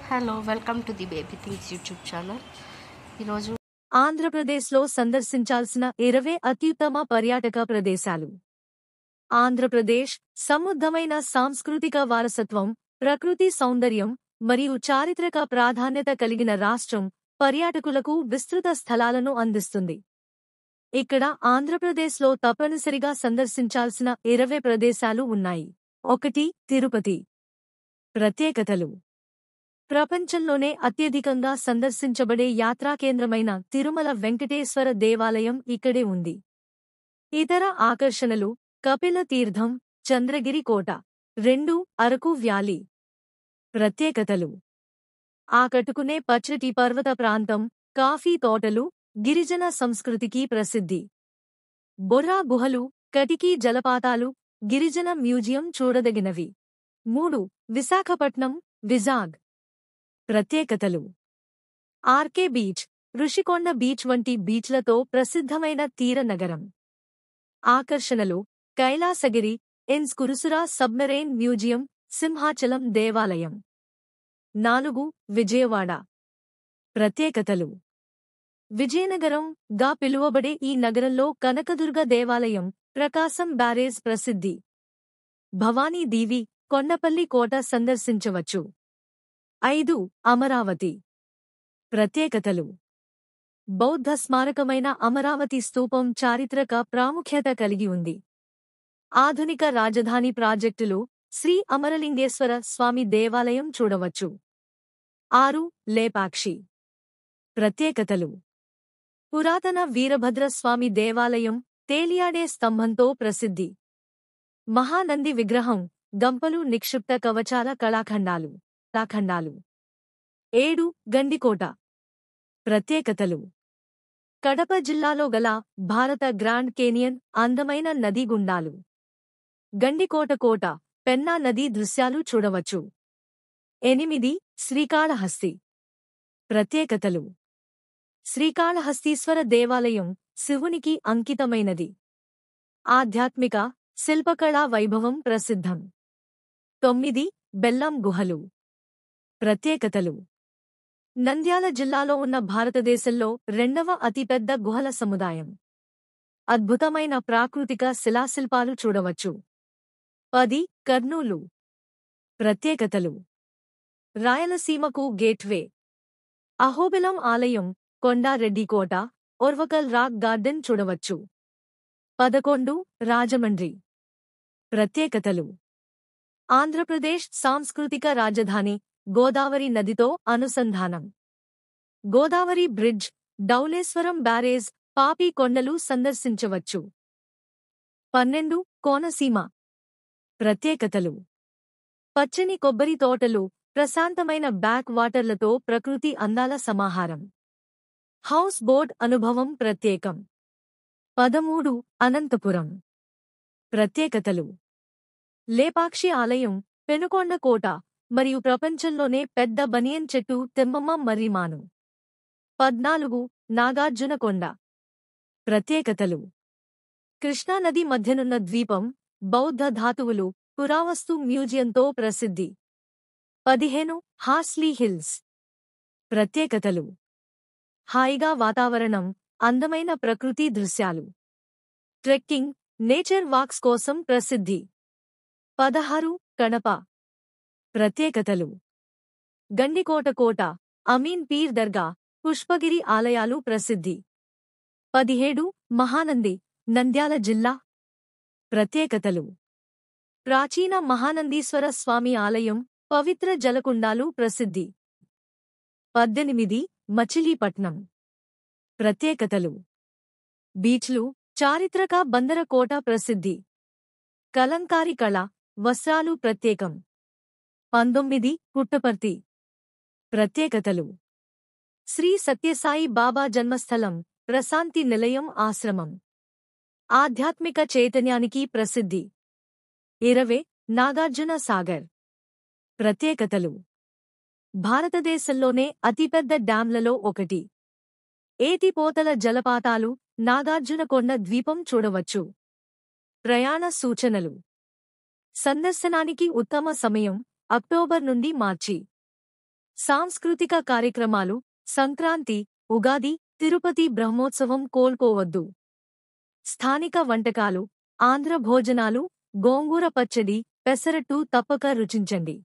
Hello welcome to the baby things YouTube channel. ఈరోజు ఆంధ్రప్రదేశ్లో సందర్శించాల్సిన 20 అత్యుత్తమ పర్యాటక ప్రదేశాలు. ఆంధ్రప్రదేశ్ సమృద్ధమైన సాంస్కృతిక వారసత్వం, ప్రకృతి సౌందర్యం మరియు చారిత్రక ప్రాధాన్యత కలిగిన రాష్ట్రం పర్యాటకులకు విస్తృత స్థలాలను అందిస్తుంది. ఇక్కడ ఆంధ్రప్రదేశ్లో తప్పనిసరిగా సందర్శించాల్సిన 20 ప్రదేశాలు ఉన్నాయి. 1. తిరుపతి. ప్రత్యేకతలు. ప్రపంచంలోనే అత్యధికంగా సందర్శించబడే యాత్రాకేంద్రమైన తిరుమల వెంకటేశ్వర దేవాలయం ఇక్కడే ఉంది. ఇతర ఆకర్షణలు: కపిల తీర్థం, చంద్రగిరి కోట. 2. అరకు వ్యాలీ. ప్రత్యేకతలు: ఆకట్టుకునే పచ్చటి పర్వత ప్రాంతం, కాఫీ తోటలు, గిరిజన సంస్కృతికి ప్రసిద్ధి. బొర్రా గుహలు, కటికీ జలపాతాలు, గిరిజన మ్యూజియం చూడదగినవి. 3. విశాఖపట్నం, విజాగ్. ప్రత్యేకతలు: ఆర్కే బీచ్, ఋషికొండ బీచ్ వంటి బీచ్లతో ప్రసిద్ధమైన తీర నగరం. ఆకర్షణలు: కైలాసగిరి, ఎన్స్ కురుసురా సబ్మెరైన్ మ్యూజియం, సింహాచలం దేవాలయం. 4. విజయవాడ. ప్రత్యేకతలు: విజయనగరం గా పిలువబడే ఈ నగరంలో కనకదుర్గ దేవాలయం, ప్రకాశం బ్యారేజ్ ప్రసిద్ధి. భవానీ దీవి, కొండపల్లి కోట సందర్శించవచ్చు. 5. అమరావతి. ప్రత్యేకతలు: బౌద్ధ స్మారకమైన అమరావతి స్తూపం చారిత్రక ప్రాముఖ్యత కలిగి ఉంది. ఆధునిక రాజధాని ప్రాజెక్టులు, శ్రీ అమరలింగేశ్వర స్వామి దేవాలయం చూడవచ్చు. 6. లేపాక్షి. ప్రత్యేకతలు: పురాతన వీరభద్రస్వామి దేవాలయం, తేలియాడే స్తంభంతో ప్రసిద్ధి. మహానంది విగ్రహం, గంపలు నిక్షిప్త కవచాల కళాఖండాలు. 7. గండికోట. ప్రత్యేకతలు: కడప జిల్లాలో గల భారత గ్రాండ్ కేనియన్, అందమైన నదీ గుండాలు. గండికోట కోట, పెన్నా నదీ దృశ్యాలు చూడవచ్చు. 8. శ్రీకాళహస్తి. ప్రత్యేకతలు: శ్రీకాళహస్తీశ్వర దేవాలయం శివునికి అంకితమైనది. ఆధ్యాత్మిక, శిల్పకళా వైభవం ప్రసిద్ధం. 9. బెల్లం గుహలు. ప్రత్యేకతలు: నంద్యాల జిల్లాలో ఉన్న భారతదేశంలో 2వ అతిపెద్ద గుహల సముదాయం. అద్భుతమైన ప్రాకృతిక శిలాశిల్పాలు చూడవచ్చు. 10. కర్నూలు. ప్రత్యేకతలు: రాయలసీమకు గేట్వే. అహోబిలం ఆలయం, కొండారెడ్డి కోట, ఓర్వకల్ రాక్ గార్డెన్ చూడవచ్చు. 11. రాజమండ్రి. ప్రత్యేకతలు: ఆంధ్రప్రదేశ్ సాంస్కృతిక రాజధాని, గోదావరి నదితో అనుసంధానం. గోదావరి బ్రిడ్జ్, డౌలేశ్వరం బ్యారేజ్, పాపి కొండలు సందర్శించవచ్చు. 12. కోనసీమ. ప్రత్యేకతలు: పచ్చని కొబ్బరి తోటలు, ప్రశాంతమైన బ్యాక్ వాటర్లతో ప్రకృతి అందాల సమాహారం. హౌస్ బోట్ అనుభవం ప్రత్యేకం. 13. అనంతపురం. ప్రత్యేకతలు: లేపాక్షి ఆలయం, పెనుకొండ కోట మరియు ప్రపంచంలోనే పెద్ద బనియన్ చెట్టు తెమ్మమ్మ మర్రిమాను. 14. నాగార్జునకొండ. ప్రత్యేకతలు: కృష్ణానది మధ్యనున్న ద్వీపం, బౌద్ధ ధాతువులు, పురావస్తు మ్యూజియంతో ప్రసిద్ధి. 15. Horsley hills. ప్రత్యేకతలు: హాయిగా వాతావరణం, అందమైన ప్రకృతి దృశ్యాలు. ట్రెక్కింగ్, నేచర్ వాక్స్ కోసం ప్రసిద్ధి. 16. కడప. ప్రత్యేకతలు: గండికోట కోట, అమీన్ పీర్ దర్గా, పుష్పగిరి ఆలయాలు ప్రసిద్ధి. 17. మహానంది, నంద్యాల జిల్లా. ప్రత్యేకతలు: ప్రాచీన మహానందీశ్వర స్వామి ఆలయం, పవిత్ర జలకుండాలు ప్రసిద్ధి. 18. మచిలీపట్నం. ప్రత్యేకతలు: బీచ్లు, చారిత్రక బందర కోట ప్రసిద్ధి. కలంకారీ కళ, వస్త్రాలు ప్రత్యేకం. 19. పుట్టపర్తి. ప్రత్యేకతలు: శ్రీ సత్యసాయి బాబా జన్మస్థలం, ప్రశాంతి నిలయం ఆశ్రమం. ఆధ్యాత్మిక చైతన్యానికి ప్రసిద్ధి. 20. నాగార్జున సాగర్. ప్రత్యేకతలు: భారతదేశంలోనే అతిపెద్ద డ్యాంలలో ఒకటి. ఏటిపోతల జలపాతాలు, నాగార్జునకొండ ద్వీపం చూడవచ్చు. ప్రయాణ సూచనలు: సందర్శనానికి ఉత్తమ సమయం అక్టోబర్ నుండి మార్చి. సాంస్కృతిక కార్యక్రమాలు, సంక్రాంతి, ఉగాది, తిరుపతి బ్రహ్మోత్సవం కోల్పోవద్దు. స్థానిక వంటకాలు, ఆంధ్ర భోజనాలు, గోంగూర పచ్చడి, పెసరట్టు తప్పక రుచించండి.